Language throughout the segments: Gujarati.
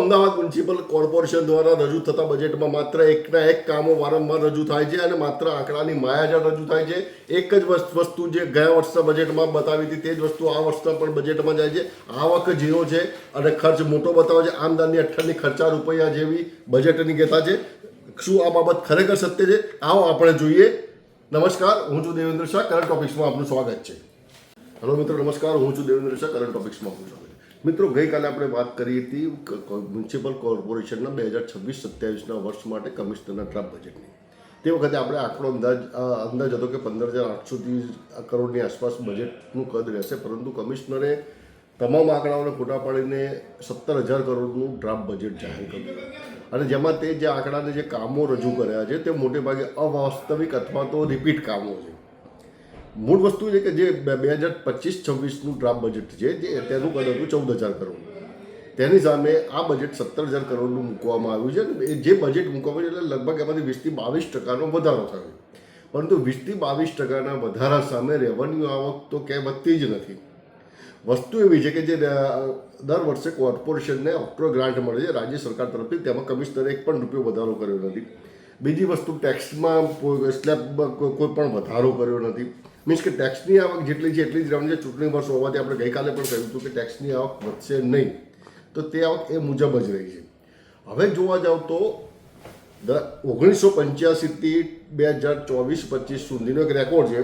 અમદાવાદ મ્યુનિસિપલ કોર્પોરેશન દ્વારા રજૂ થતા બજેટમાં માત્ર એકના એક કામો વારંવાર રજૂ થાય છે અને માત્ર આંકડાની માયાજાળ રજૂ થાય છે. એક જ વસ્તુ જે ગયા વર્ષના બજેટમાં બતાવી હતી તે જ વસ્તુ આ વર્ષના પણ બજેટમાં જાય છે. આવક ઝીરો છે અને ખર્ચ મોટો બતાવે છે. આમદાની અઠ્ઠાની ખર્ચા રૂપિયા જેવી બજેટની કહેતા છે. શું આ બાબત ખરેખર સત્ય છે? આવો આપણે જોઈએ. નમસ્કાર, હું છું દેવેન્દ્ર શાહ. કરંટ ટોપિક્સમાં આપનું સ્વાગત છે. હેલો મિત્રો, નમસ્કાર. હું છું દેવેન્દ્ર શાહ. કરંટ ટોપિક્સમાં આપનું સ્વાગત છે. મિત્રો, ગઈકાલે આપણે વાત કરી હતી મ્યુનિસિપલ કોર્પોરેશનના 2026-27ના વર્ષ માટે કમિશનરના ડ્રાફ્ટ બજેટની. તે વખતે આપણે આંકડો અંદાજ હતો કે 15,830 કરોડની આસપાસ બજેટનું કદ રહેશે, પરંતુ કમિશનરે તમામ આંકડાઓને ખોટા પાડીને 17,000 કરોડનું ડ્રાફ્ટ બજેટ જાહેર કર્યું અને જેમાં તે જે આંકડાને જે કામો રજૂ કર્યા છે તે મોટે ભાગે અવાસ્તવિક અથવા તો રિપીટ કામો છે. મૂળ વસ્તુ છે કે જે 2025-26નું ડ્રાફ્ટ બજેટ છે જે તેનું કદ હતું 14,000 કરોડ. તેની સામે આ બજેટ 17,000 કરોડનું મૂકવામાં આવ્યું છે અને જે બજેટ મૂકવામાં આવ્યું એટલે લગભગ એમાંથી 20-22% વધારો થયો. પરંતુ 20-22% વધારા સામે રેવન્યુ આવક તો ક્યાંય વધતી જ નથી. વસ્તુ એવી છે કે જે દર વર્ષે કોર્પોરેશનને ઓક્ટ્રો ગ્રાન્ટ મળે છે રાજ્ય સરકાર તરફથી, તેમાં કમિશનરે એક પણ રૂપિયો વધારો કર્યો નથી. બીજી વસ્તુ, ટેક્સમાં સ્લેબમાં કોઈ પણ વધારો કર્યો નથી. મીન્સ કે ટેક્સની આવક જેટલી છે એટલી જ રહેવાની છે. ચૂંટણી વર્ષ હોવાથી આપણે ગઈકાલે પણ કહ્યું હતું કે ટેક્સની આવક વધશે નહીં, તો તે આવક એ મુજબ જ રહી છે. હવે જોવા જાવ તો 1985થી 2024-25 સુધીનો એક રેકોર્ડ છે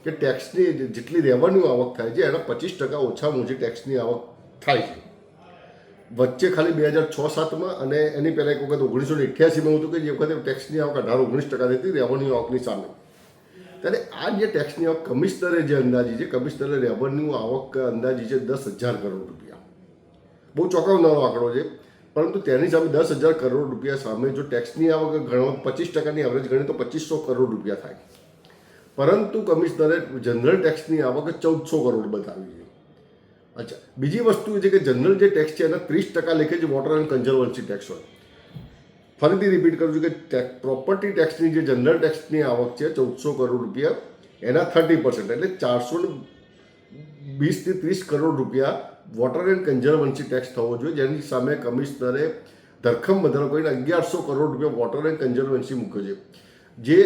કે ટેક્સની જેટલી રેવન્યુ આવક થાય છે એના 25% ઓછામાં ઓછી ટેક્સની આવક થાય છે. વચ્ચે ખાલી 2006-07માં અને એની પહેલાં એક વખત 1988માં હતું કે જે વખતે ટેક્સની આવક 18-19% હતી રેવન્યુ આવકની સામે. ત્યારે આ જે ટેક્સની આવક કમિશનરે જે અંદાજી છે, કમિશનરે રેવન્યુ આવક અંદાજી છે 10,000 કરોડ રૂપિયા. બહુ ચોંકાવનારો આંકડો છે, પરંતુ તેની સામે 10,000 કરોડ રૂપિયા સામે જો ટેક્સની આવક ગણો 25%ની એવરેજ ગણી તો 2,500 કરોડ રૂપિયા થાય. પરંતુ કમિશનરે જનરલ ટેક્સની આવક 1,400 કરોડ બતાવી છે. અચ્છા, બીજી વસ્તુ એ છે કે જનરલ જે ટેક્સ છે એના 30% લેખે જ વોટર એન્ડ કન્ઝર્વન્સી ટેક્સ હોય. ફરીથી રિપીટ કરું છું કે પ્રોપર્ટી ટેક્સની જે જનરલ ટેક્સની આવક છે 1,400 કરોડ રૂપિયા, એના 30% એટલે 420-30 કરોડ રૂપિયા વોટર એન્ડ કન્ઝર્વન્સી ટેક્સ થવો જોઈએ, જેની સામે કમિશનરે ધરખમ વધારો કરીને 1,100 કરોડ રૂપિયા વોટર એન્ડ કન્ઝર્વન્સી મૂક્યો છે, જે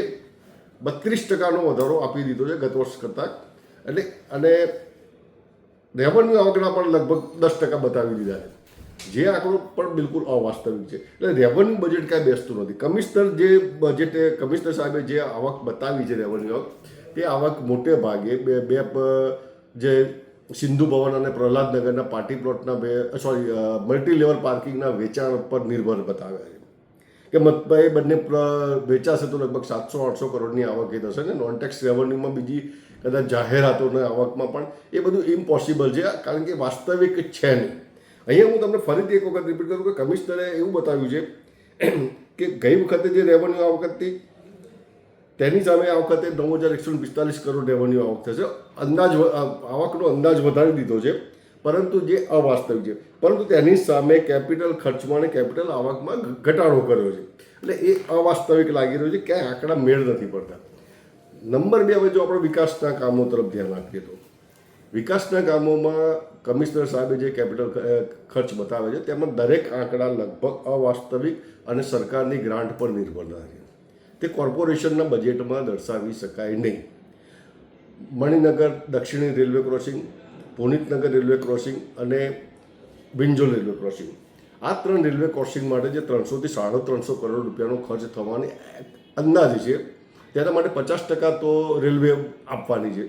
32%નો વધારો આપી દીધો છે ગત વર્ષ કરતાં. એટલે અને રેવન્યુ આવકના પણ લગભગ 10% બતાવી દીધા છે, જે આંકડો પણ બિલકુલ અવાસ્તવિક છે. એટલે રેવન્યુ બજેટ કાંઈ બેસતું નથી. કમિશનર સાહેબે જે આવક બતાવી છે રેવન્યુ આવક, તે આવક મોટે ભાગે બે જે સિંધુ ભવન અને પ્રહલાદનગરના પાર્ટી પ્લોટના મલ્ટી લેવલ પાર્કિંગના વેચાણ પર નિર્ભર બતાવ્યા છે કે એ બંને વેચાશે તો લગભગ 700-800 કરોડની આવક એ થશે ને નોન ટેક્સ રેવન્યુમાં બીજી કદાચ જાહેરાતોના આવકમાં પણ એ બધું ઇમ્પોસિબલ છે, કારણ કે વાસ્તવિક છે નહીં. અહીંયા હું તમને ફરીથી એક વખત રિપીટ કરું કે કમિશનરે એવું બતાવ્યું છે કે ગઈ વખતે જે રેવન્યુ આવક હતી તેની સામે આ વખતે 9,145 કરોડ રેવન્યુ આવક થશે. આવકનો અંદાજ વધારી દીધો છે, પરંતુ જે અવાસ્તવિક છે. પરંતુ તેની સામે કેપિટલ ખર્ચમાં અને કેપિટલ આવકમાં ઘટાડો કર્યો છે. એટલે એ અવાસ્તવિક લાગી રહ્યું છે, ક્યાંય આંકડા મેળ નથી પડતા. નંબર 2, હવે જો આપણે વિકાસના કામો તરફ ધ્યાન આપીએ તો વિકાસના કામોમાં કમિશનર સાહેબે જે કેપિટલ ખર્ચ બતાવે છે તેમાં દરેક આંકડા લગભગ અવાસ્તવિક અને સરકારની ગ્રાન્ટ પર નિર્ભરતા છે. તે કોર્પોરેશનના બજેટમાં દર્શાવી શકાય નહીં. મણિનગર દક્ષિણી railway crossing, Punitnagar railway crossing અને વિંજોલ રેલવે ક્રોસિંગ, આ 3 રેલવે ક્રોસિંગ માટે જે 300થી 350 કરોડ રૂપિયાનો ખર્ચ થવાની અંદાજ છે, તેના માટે 50% તો રેલવે આપવાની છે,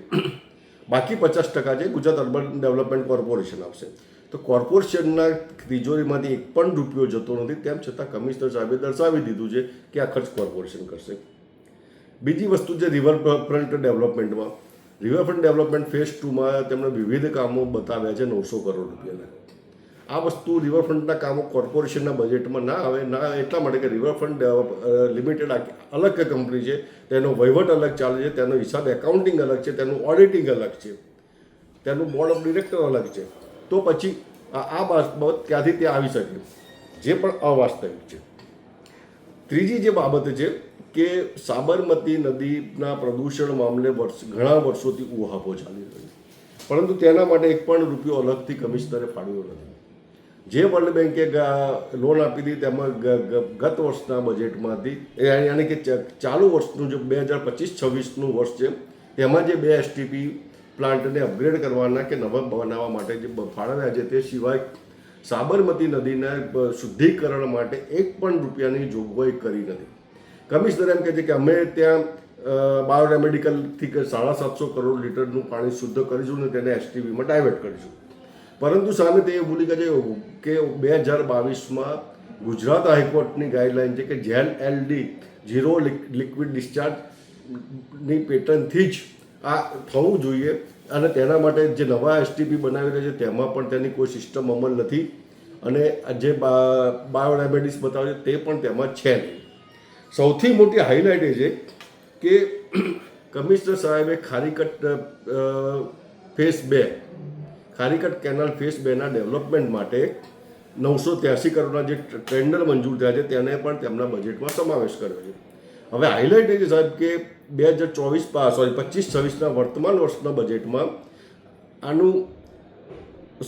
બાકી 50% છે ગુજરાત અર્બન ડેવલપમેન્ટ કોર્પોરેશન આપશે. તો કોર્પોરેશનના તિજોરીમાંથી એક પણ રૂપિયો જતો નથી, તેમ છતાં કમિશનર સાહેબે દર્શાવી દીધું છે કે આ ખર્ચ કોર્પોરેશન કરશે. બીજી વસ્તુ છે રિવરફ્રન્ટ ડેવલપમેન્ટમાં. રિવરફ્રન્ટ ડેવલપમેન્ટ ફેઝ 2માં તેમણે વિવિધ કામો બતાવ્યા છે 900 કરોડ રૂપિયાના. આ વસ્તુ રિવરફ્રન્ટના કામો કોર્પોરેશનના બજેટમાં ના આવે, ના એટલા માટે કે રિવરફ્રન્ટ લિમિટેડ અલગ કંપની છે, તેનો વહીવટ અલગ ચાલે છે, તેનો હિસાબ એકાઉન્ટિંગ અલગ છે, તેનું ઓડિટિંગ અલગ છે, તેનું બોર્ડ ઓફ ડિરેક્ટર અલગ છે. તો પછી આ બાબત ક્યાંથી ત્યાં આવી શકે, જે પણ અવાસ્તવિક છે. ત્રીજી જે બાબત છે કે સાબરમતી નદીના પ્રદૂષણ મામલે ઘણા વર્ષોથી ઉહાપો ચાલી રહ્યો છે, પરંતુ તેના માટે એક પણ રૂપિયો અલગથી કમિશનરે ફાળવ્યો નથી. જે વર્લ્ડ બેન્કે લોન આપી હતી તેમાં ગત વર્ષના બજેટમાંથી યાની કે ચાલુ વર્ષનું જે 2025-26નું વર્ષ છે તેમાં જે 2 STP પ્લાન્ટને અપગ્રેડ કરવાના કે નવા બનાવવા માટે જે ફાળવ્યા છે તે સિવાય સાબરમતી નદીના શુદ્ધિકરણ માટે 1 પણ રૂપિયાની જોગવાઈ કરી નથી. કમિશનર એમ કહે છે કે અમે ત્યાં બાયોરેમેડિકલથી 750 કરોડ લીટરનું પાણી શુદ્ધ કરીશું ને તેને STPમાં ડાયવર્ટ કરીશું. પરંતુ સામે તે ભૂલી ગયા છે કે 2022માં ગુજરાત હાઈકોર્ટની ગાઈડલાઈન છે કે JLLD ઝીરો લિક્વિડ ડિસ્ચાર્જની પેટર્નથી જ આ થવું જોઈએ અને તેના માટે જે નવા STP બનાવી રહ્યા છે તેમાં પણ તેની કોઈ સિસ્ટમ અમલ નથી અને જે બાયોડાયબેટીસ બતાવે છે તે પણ તેમાં છે નહીં. સૌથી મોટી હાઇલાઇટ એ છે કે કમિશનર સાહેબે Kharikat phase 2 Kharikat canal phase 2ના ડેવલપમેન્ટ માટે 983 કરોડના જે ટેન્ડર મંજૂર થયા છે તેને પણ તેમના બજેટમાં સમાવેશ કર્યો છે. હવે હાઇલાઇટ એ છે સાહેબ કે 2025-26ના વર્તમાન વર્ષના બજેટમાં આનું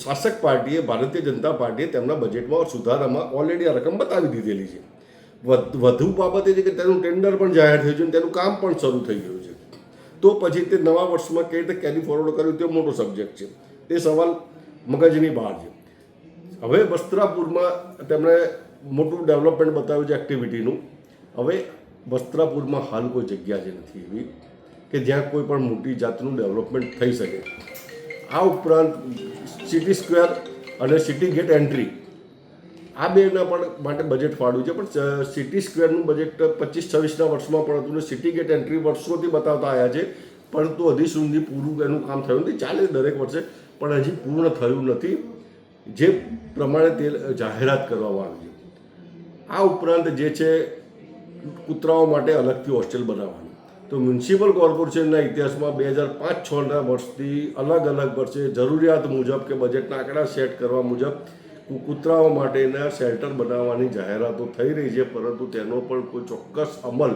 શાસક પાર્ટીએ ભારતીય જનતા પાર્ટીએ તેમના બજેટમાં સુધારામાં ઓલરેડી આ રકમ બતાવી દીધેલી છે. વધુ બાબત એ છે કે તેનું ટેન્ડર પણ જાહેર થયું છે અને તેનું કામ પણ શરૂ થઈ ગયું છે. તો પછી તે નવા વર્ષમાં કઈ રીતે કેરી ફોરવર્ડ કર્યું તે મોટો સબ્જેક્ટ છે. તે સવાલ મગજની બહાર છે. હવે વસ્ત્રાપુરમાં તેમણે મોટું ડેવલપમેન્ટ બતાવ્યું છે એક્ટિવિટીનું. હવે વસ્ત્રાપુરમાં હાલ કોઈ જગ્યા જ નથી એવી કે જ્યાં કોઈ પણ મોટી જાતનું ડેવલપમેન્ટ થઈ શકે. આ ઉપરાંત સિટી સ્ક્વેર અને સિટી ગેટ એન્ટ્રી આ બેના પણ માટે બજેટ ફાળવ્યું છે. પણ સિટી સ્ક્વેરનું બજેટ 25-26ના વર્ષમાં પણ હતું ને સિટી ગેટ એન્ટ્રી વર્ષોથી બતાવતા આવ્યા છે પરંતુ હજી સુધી પૂરું એનું કામ થયું નથી. ચાલે દરેક વર્ષે પણ હજી પૂર્ણ થયું નથી જે પ્રમાણે તે જાહેરાત કરવામાં આવી છે. આ ઉપરાંત જે છે કૂતરાઓ માટે અલગથી હોસ્ટેલ બનાવવાની. તો મ્યુનિસિપલ કોર્પોરેશનના ઇતિહાસમાં 2005-6ના વર્ષથી અલગ વર્ષે જરૂરિયાત મુજબ કે બજેટના આંકડા સેટ કરવા મુજબ કૂતરાઓ માટેના શેલ્ટર બનાવવાની જાહેરાતો થઈ રહી છે પરંતુ તેનો પણ કોઈ ચોક્કસ અમલ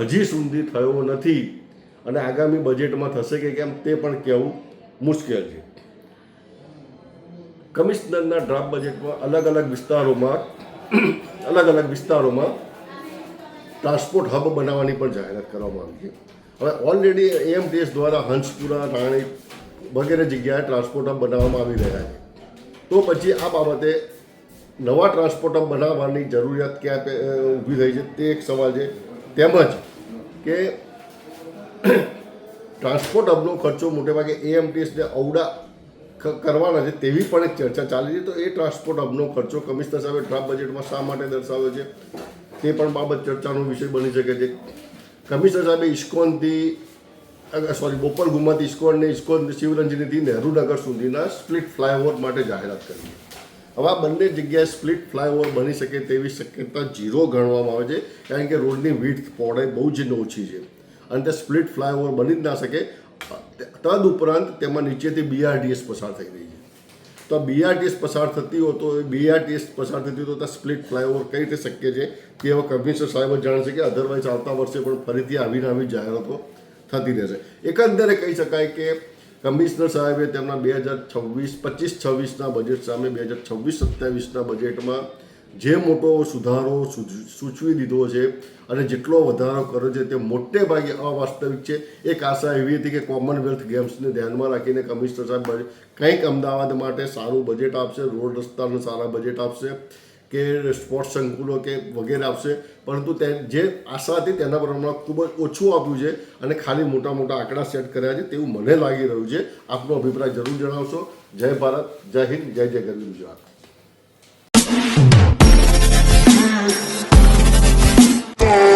હજી સુધી થયો નથી અને આગામી બજેટમાં થશે કે કેમ તે પણ કહેવું મુશ્કેલ છે. કમિશનરના ડ્રાફ્ટ બજેટમાં અલગ અલગ વિસ્તારોમાં ટ્રાન્સપોર્ટ હબ બનાવવાની પણ જાહેરાત કરવામાં આવી છે. હવે ઓલરેડી AMTS દ્વારા હંસપુરા, રાણી વગેરે જગ્યાએ ટ્રાન્સપોર્ટ હબ બનાવવામાં આવી રહ્યા છે. તો પછી આ બાબતે નવા ટ્રાન્સપોર્ટ હબ બનાવવાની જરૂરિયાત ક્યાં ઊભી થઈ છે તે એક સવાલ છે. તેમજ કે ટ્રાન્સપોર્ટ હબનો ખર્ચો મોટેભાગે AMTSને અવડા કરવાના છે તેવી પણ એક ચર્ચા ચાલી છે. તો એ ટ્રાન્સપોર્ટ હબનો ખર્ચો કમિશનર સાહેબે ડ્રાફ્ટ બજેટમાં શા માટે દર્શાવ્યો છે તે પણ બાબત ચર્ચાનો વિષય બની શકે છે. કમિશનર સાહેબે બોપલ ગુમાથી ઇસ્કોન શિવરંજનીથી નહેરુનગર સુધીના સ્પ્લિટ ફ્લાયઓવર માટે જાહેરાત કરી. હવે આ બંને જગ્યાએ સ્પ્લિટ ફ્લાયઓવર બની શકે તેવી શક્યતા 0 ગણવામાં આવે છે કારણ કે રોડની વિડ્થ પહોળાઈ બહુ જ ઓછી છે અને તે સ્પ્લિટ ફ્લાયઓવર બની જ ના શકે. તદ ઉપરાંત તેમાં નીચેથી BRTS પસાર થઈ રહી છે. તો BRTS પસાર થતી હોય તો BRTS પસાર થતી હોય તો ત્યાં સ્પ્લિટ ફ્લાયઓવર કઈ રીતે શક્ય છે તે હવે કમિશનર સાહેબ જ જાણશે કે અધરવાઇઝ આવતા વર્ષે પણ ફરીથી આવી જાહેરાતો થતી રહેશે. એકંદરે કહી શકાય કે કમિશનર સાહેબે તેમના 2025-26ના બજેટ સામે 2026-27ના બજેટમાં જે મોટો સુધારો સૂચવી દીધો છે અને જેટલો વધારો કર્યો છે તે મોટે ભાગે અવાસ્તવિક છે. એક આશા એવી હતી કે કોમનવેલ્થ ગેમ્સને ધ્યાનમાં રાખીને કમિશનર સાહેબ કંઈક અમદાવાદ માટે સારું બજેટ આપશે, રોડ રસ્તાનું સારા બજેટ આપશે કે સ્પોર્ટ્સ સંકુલો કે વગેરે આપશે, પરંતુ તે જે આશા હતી તેના પ્રમાણે ખૂબ જ ઓછું આપ્યું છે અને ખાલી મોટા આંકડા સેટ કર્યા છે તેવું મને લાગી રહ્યું છે. આપનો અભિપ્રાય જરૂર જણાવશો. જય ભારત, જય હિન્દ, જય ગરવી ગુજરાત. Yeah.